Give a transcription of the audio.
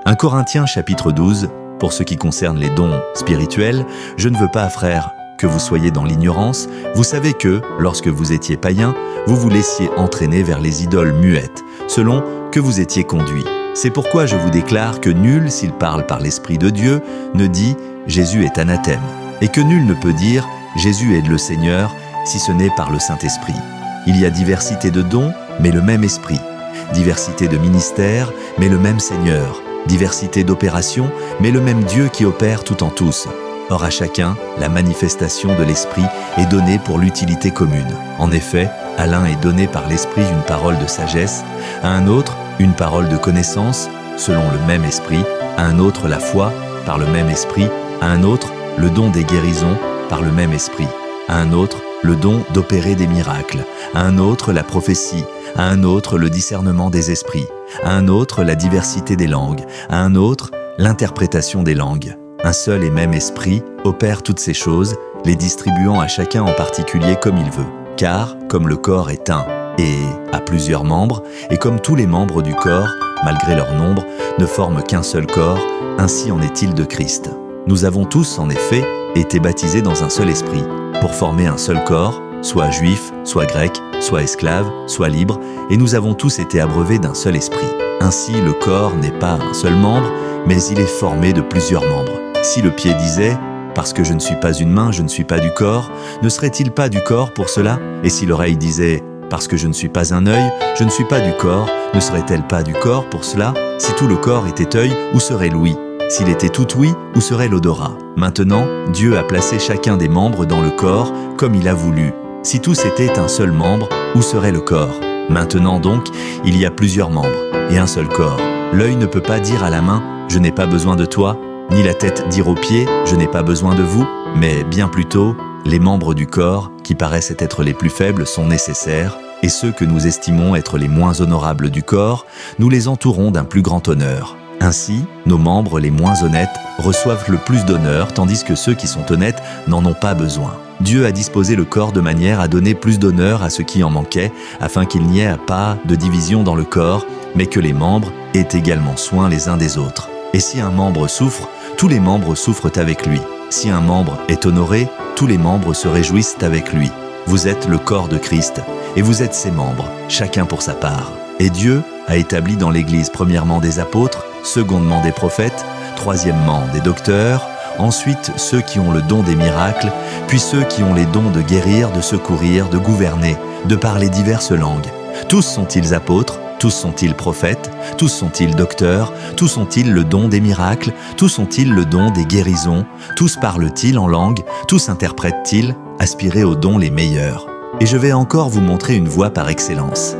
1 Corinthiens chapitre 12, pour ce qui concerne les dons spirituels, je ne veux pas, frères, que vous soyez dans l'ignorance. Vous savez que, lorsque vous étiez païens, vous vous laissiez entraîner vers les idoles muettes, selon que vous étiez conduits. C'est pourquoi je vous déclare que nul, s'il parle par l'Esprit de Dieu, ne dit « Jésus est anathème », et que nul ne peut dire « Jésus est le Seigneur » si ce n'est par le Saint-Esprit. Il y a diversité de dons, mais le même Esprit. Diversité de ministères, mais le même Seigneur. Diversité d'opérations, mais le même Dieu qui opère tout en tous. Or à chacun, la manifestation de l'Esprit est donnée pour l'utilité commune. En effet, à l'un est donné par l'Esprit une parole de sagesse, à un autre une parole de connaissance, selon le même Esprit, à un autre la foi, par le même Esprit, à un autre le don des guérisons, par le même Esprit, à un autre le don d'opérer des miracles, à un autre la prophétie, à un autre le discernement des esprits, à un autre la diversité des langues, à un autre l'interprétation des langues. Un seul et même Esprit opère toutes ces choses, les distribuant à chacun en particulier comme il veut. Car, comme le corps est un et a plusieurs membres, et comme tous les membres du corps, malgré leur nombre, ne forment qu'un seul corps, ainsi en est-il de Christ. Nous avons tous, en effet, été baptisés dans un seul esprit, pour former un seul corps, soit juif, soit grec, soit esclave, soit libre, et nous avons tous été abreuvés d'un seul esprit. Ainsi, le corps n'est pas un seul membre, mais il est formé de plusieurs membres. Si le pied disait « Parce que je ne suis pas une main, je ne suis pas du corps », ne serait-il pas du corps pour cela? Et si l'oreille disait « Parce que je ne suis pas un œil, je ne suis pas du corps », ne serait-elle pas du corps pour cela? Si tout le corps était œil, où serait l'ouïe? S'il était tout ouïe, où serait l'odorat? Maintenant, Dieu a placé chacun des membres dans le corps comme il a voulu. Si tous étaient un seul membre, où serait le corps? Maintenant donc, il y a plusieurs membres et un seul corps. L'œil ne peut pas dire à la main « Je n'ai pas besoin de toi », ni la tête dire aux pieds « Je n'ai pas besoin de vous », mais bien plutôt, les membres du corps, qui paraissent être les plus faibles, sont nécessaires, et ceux que nous estimons être les moins honorables du corps, nous les entourons d'un plus grand honneur. Ainsi, nos membres les moins honnêtes reçoivent le plus d'honneur, tandis que ceux qui sont honnêtes n'en ont pas besoin. Dieu a disposé le corps de manière à donner plus d'honneur à ceux qui en manquaient, afin qu'il n'y ait pas de division dans le corps, mais que les membres aient également soin les uns des autres. Et si un membre souffre, tous les membres souffrent avec lui. Si un membre est honoré, tous les membres se réjouissent avec lui. Vous êtes le corps de Christ, et vous êtes ses membres, chacun pour sa part. Et Dieu a établi dans l'Église premièrement des apôtres, secondement des prophètes, troisièmement des docteurs, ensuite ceux qui ont le don des miracles, puis ceux qui ont les dons de guérir, de secourir, de gouverner, de parler diverses langues. Tous sont-ils apôtres? Tous sont-ils prophètes? Tous sont-ils docteurs? Tous ont-ils le don des miracles? Tous ont-ils le don des guérisons? Tous parlent-ils en langue? Tous interprètent-ils? Aspirez aux dons les meilleurs. Et je vais encore vous montrer une voie par excellence.